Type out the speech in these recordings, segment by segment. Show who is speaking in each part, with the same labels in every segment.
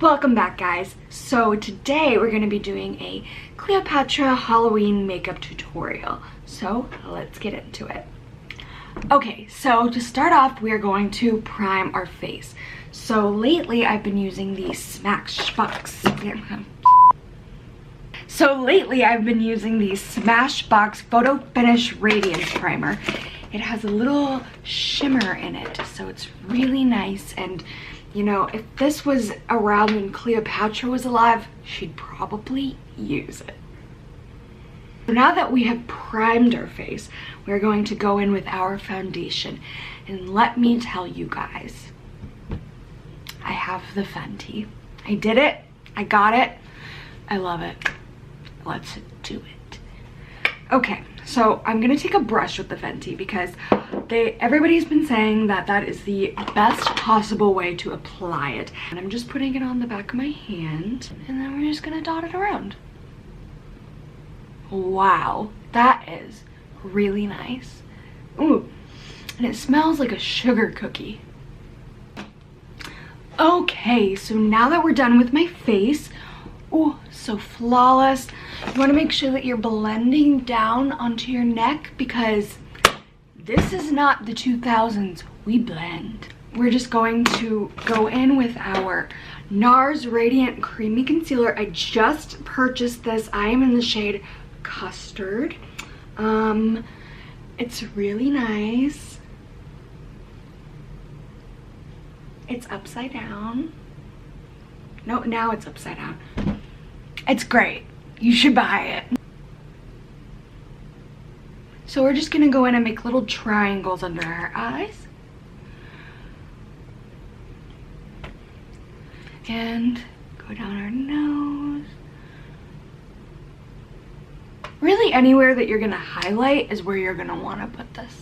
Speaker 1: Welcome back, guys. So today we're going to be doing a Cleopatra Halloween makeup tutorial. So let's get into it. Okay, so to start off, we are going to prime our face. So lately I've been using the Smashbox. Smashbox Photo Finish Radiance Primer. It has a little shimmer in it, so it's really nice. And you know, if this was around when Cleopatra was alive, she'd probably use it. So now that we have primed our face, we're going to go in with our foundation. And let me tell you guys, I have the Fenty. I did it. I got it. I love it. Let's do it. Okay, so I'm gonna take a brush with the Fenty because everybody's been saying that that is the best possible way to apply it. And I'm just putting it on the back of my hand, and then we're just gonna dot it around. Wow, that is really nice. Ooh, and it smells like a sugar cookie. Okay, so now that we're done with my face, oh, so flawless. You want to make sure that you're blending down onto your neck because this is not the 2000s. We blend. We're just going to go in with our NARS Radiant Creamy Concealer. I just purchased this. I am in the shade Custard. It's really nice. It's upside down. No, now it's upside down. It's great. You should buy it. So we're just gonna go in and make little triangles under our eyes. And go down our nose. Really anywhere that you're gonna highlight is where you're gonna wanna put this.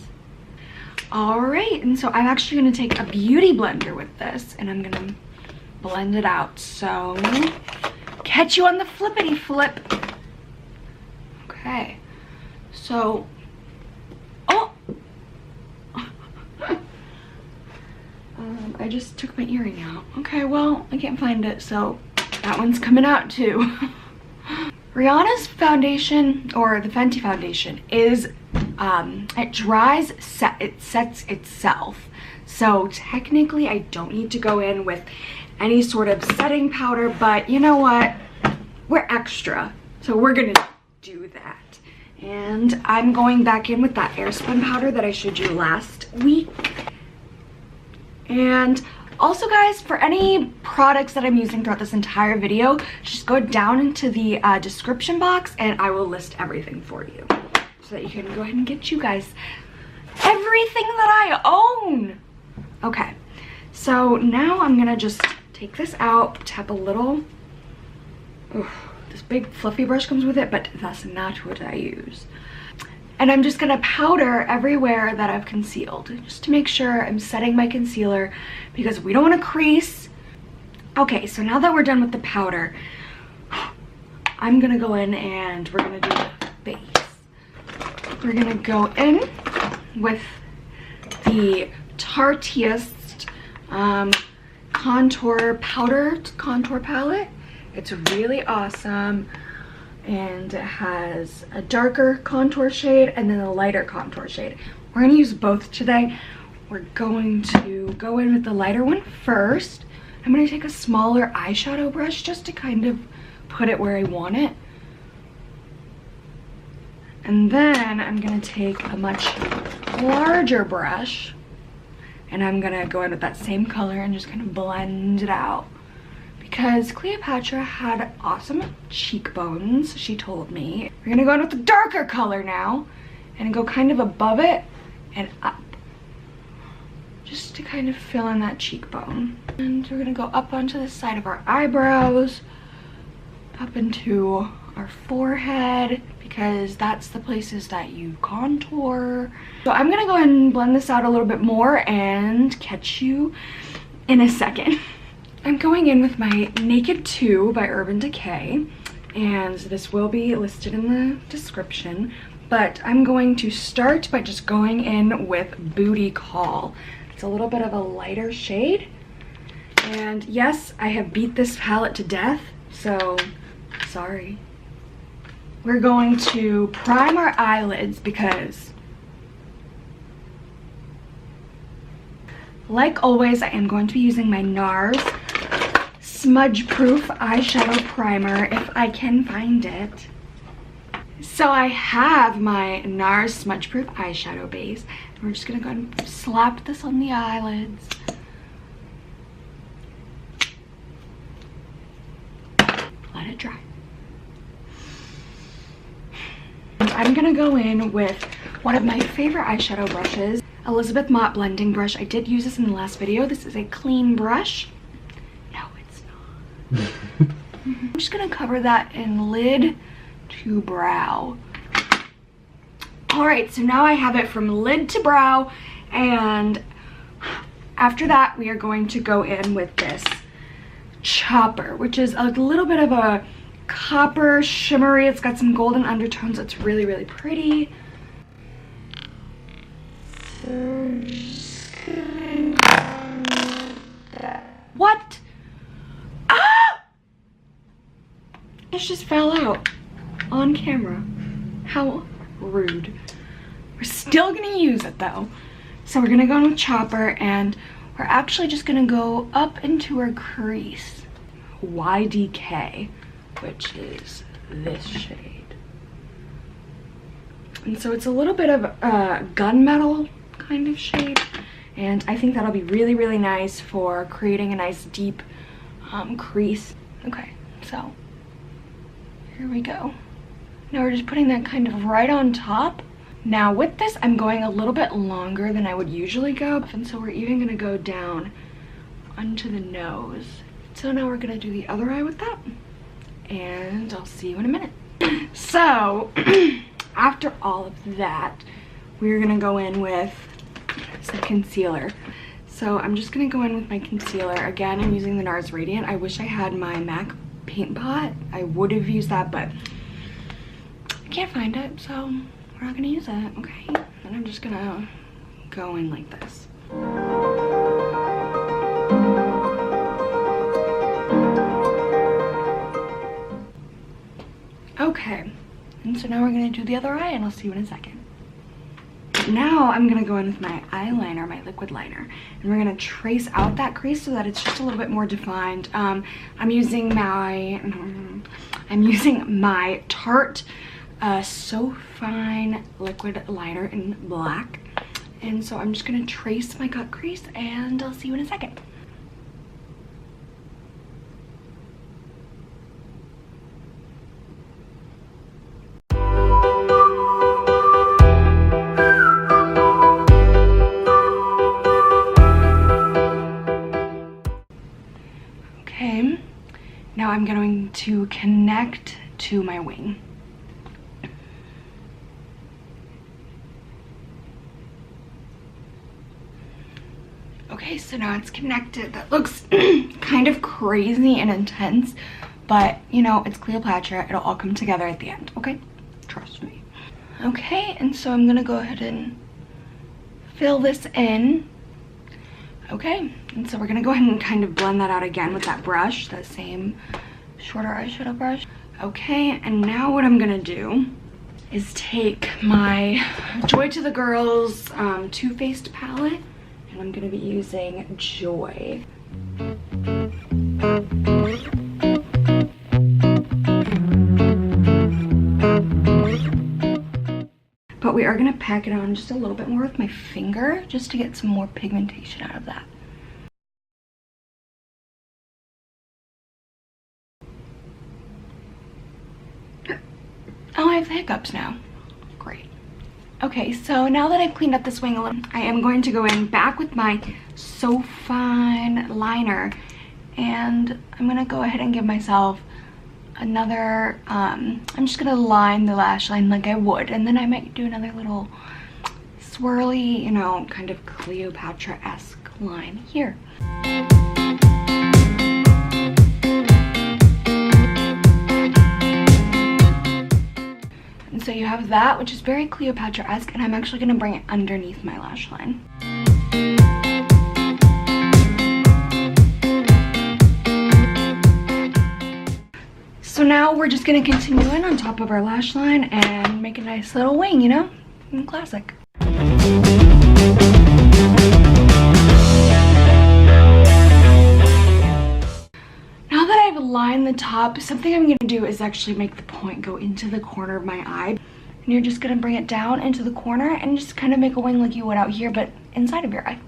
Speaker 1: All right, and so I'm actually gonna take a beauty blender with this and I'm gonna blend it out. So catch you on the flippity flip. Okay, so I just took my earring out. Okay, well, I can't find it, so that one's coming out too. Rihanna's foundation, or the Fenty foundation, is it dries, it sets itself. So technically I don't need to go in with any sort of setting powder, but you know what? We're extra, so we're gonna do that. And I'm going back in with that Airspun powder that I showed you last week. And also, guys, for any products that I'm using throughout this entire video, just go down into the description box and I will list everything for you so that you can go ahead and get you guys everything that I own. Okay, so now I'm gonna just take this out, tap a little. This big fluffy brush comes with it, but that's not what I use. And I'm just gonna powder everywhere that I've concealed, just to make sure I'm setting my concealer because we don't wanna crease. Okay, so now that we're done with the powder, I'm gonna go in and we're gonna do the base. We're gonna go in with the Tarteist contour palette. It's really awesome. And it has a darker contour shade and then a lighter contour shade. We're gonna use both today. We're going to go in with the lighter one first. I'm gonna take a smaller eyeshadow brush just to kind of put it where I want it. And then I'm gonna take a much larger brush and I'm gonna go in with that same color and just kind of blend it out. Because Cleopatra had awesome cheekbones, she told me. We're gonna go in with the darker color now and go kind of above it and up. Just to kind of fill in that cheekbone. And we're gonna go up onto the side of our eyebrows, up into our forehead, because that's the places that you contour. So I'm gonna go ahead and blend this out a little bit more and catch you in a second. I'm going in with my Naked 2 by Urban Decay, and this will be listed in the description, but I'm going to start by just going in with Booty Call. It's a little bit of a lighter shade, And yes, I have beat this palette to death, so sorry. We're going to prime our eyelids because, like always, I am going to be using my NARS Smudge-proof eyeshadow primer if I can find it. So I have my NARS Smudge-proof eyeshadow base. And we're just gonna go ahead and slap this on the eyelids. Let it dry. And I'm gonna go in with one of my favorite eyeshadow brushes, Elizabeth Mott blending brush. I did use this in the last video. This is a clean brush. No, it's not. I'm just gonna cover that in lid to brow. All right, so now I have it from lid to brow, and after that we are going to go in with this chopper, which is a little bit of a copper shimmery. It's got some golden undertones. It's really, really pretty. What? Ah! It just fell out on camera. How rude. We're still gonna use it though. So we're gonna go in with chopper, and we're actually just gonna go up into her crease. YDK, which is this shade. And so it's a little bit of a gunmetal kind of shade, and I think that'll be really, really nice for creating a nice deep crease. Okay, so here we go. Now we're just putting that kind of right on top. Now with this, I'm going a little bit longer than I would usually go, and so we're even gonna go down onto the nose. So now we're gonna do the other eye with that, and I'll see you in a minute. So after all of that, we're gonna go in with some concealer. So I'm just gonna go in with my concealer. Again, I'm using the NARS Radiant. I wish I had my MAC paint pot. I would have used that, but I can't find it, so we're not gonna use it, okay? And I'm just gonna go in like this. Okay, and so now we're gonna do the other eye, and I'll see you in a second. Now I'm gonna go in with my eyeliner, my liquid liner, and we're gonna trace out that crease so that it's just a little bit more defined. I'm using my Tarte So Fine liquid liner in black, and so I'm just gonna trace my cut crease, and I'll see you in a second. Okay, now I'm going to connect to my wing. Okay, so now it's connected. That looks kind of crazy and intense, but you know, it's Cleopatra. It'll all come together at the end, okay? Trust me. Okay, and so I'm gonna go ahead and fill this in. Okay, and so we're gonna go ahead and kind of blend that out again with that brush, that same shorter eyeshadow brush. Okay, and now what I'm gonna do is take my Joy to the Girls Too Faced palette, and I'm gonna be using Joy. But we are gonna pack it on just a little bit more with my finger, just to get some more pigmentation out of that. Oh, I have the hiccups now. Great. Okay, so now that I've cleaned up this wing a little, I am going to go in back with my So Fine liner, and I'm gonna go ahead and give myself another, I'm just gonna line the lash line like I would, and then I might do another little swirly, you know, kind of Cleopatra-esque line here. And so you have that, which is very Cleopatra-esque, and I'm actually gonna bring it underneath my lash line. we're just gonna continue in on top of our lash line and make a nice little wing, you know? Classic. Now that I've lined the top, something I'm gonna do is actually make the point go into the corner of my eye. And you're just gonna bring it down into the corner and just kind of make a wing like you would out here, but inside of your eye.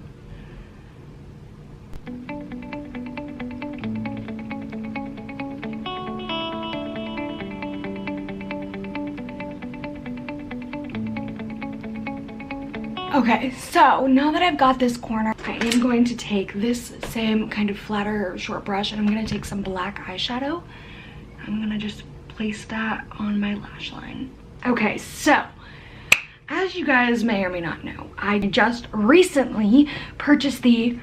Speaker 1: Okay, so now that I've got this corner, I am going to take this same kind of flatter short brush and I'm going to take some black eyeshadow. I'm going to just place that on my lash line. Okay, so as you guys may or may not know, I just recently purchased the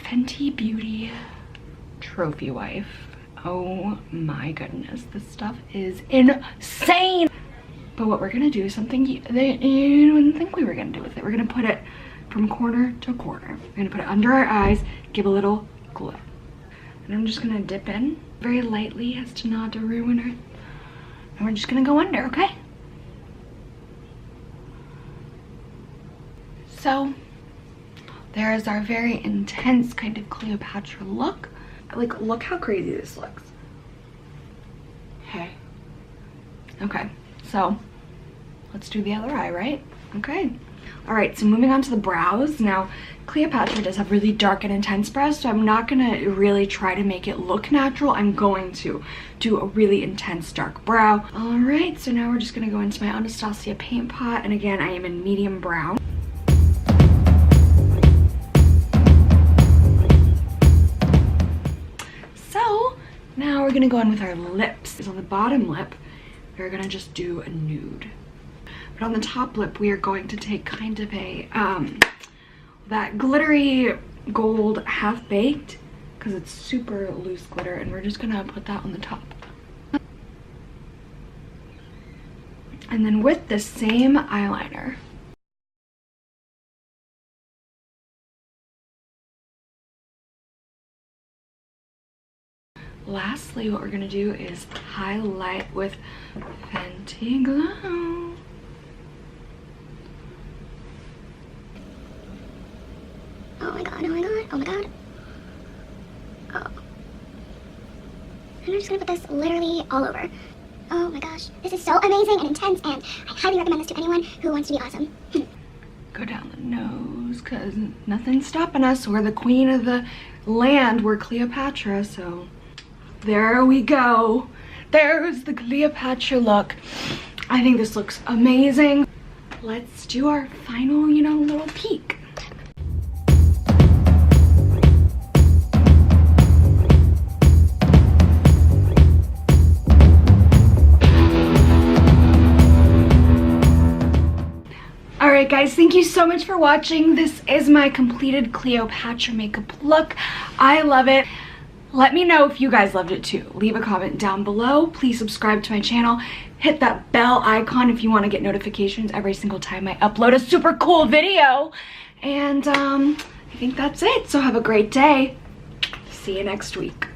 Speaker 1: Fenty Beauty Trophy Wife. Oh my goodness, this stuff is insane. But what we're gonna do is something you didn't think we were gonna do with it. We're gonna put it from corner to corner. We're gonna put it under our eyes, give a little glow. And I'm just gonna dip in very lightly as to not to ruin it. And we're just gonna go under, okay? So, there is our very intense kind of Cleopatra look. Like, look how crazy this looks. Hey. Okay, so let's do the other eye, right? Okay. All right, so moving on to the brows. Now, Cleopatra does have really dark and intense brows, so I'm not gonna really try to make it look natural. I'm going to do a really intense dark brow. All right, so now we're just gonna go into my Anastasia paint pot. And again, I am in medium brown. So now we're gonna go in with our lips. So on the bottom lip, we're gonna just do a nude. But on the top lip, we are going to take kind of a, that glittery gold half-baked, because it's super loose glitter, and we're just gonna put that on the top. And then with the same eyeliner, lastly, what we're gonna do is highlight with Fenty Glow.
Speaker 2: Oh my god, oh my god, oh my god. Oh. And I'm just gonna put this literally all over. Oh my gosh, this is so amazing and intense, and I highly recommend this to anyone who wants to be awesome.
Speaker 1: Go down the nose, because nothing's stopping us. We're the queen of the land. We're Cleopatra, so there we go. There's the Cleopatra look. I think this looks amazing. Let's do our final, you know, little peek. Alright guys, thank you so much for watching. This is my completed Cleopatra makeup look. I love it. Let me know if you guys loved it too. Leave a comment down below. Please subscribe to my channel. Hit that bell icon if you want to get notifications every single time I upload a super cool video. And I think that's it. So have a great day. See you next week.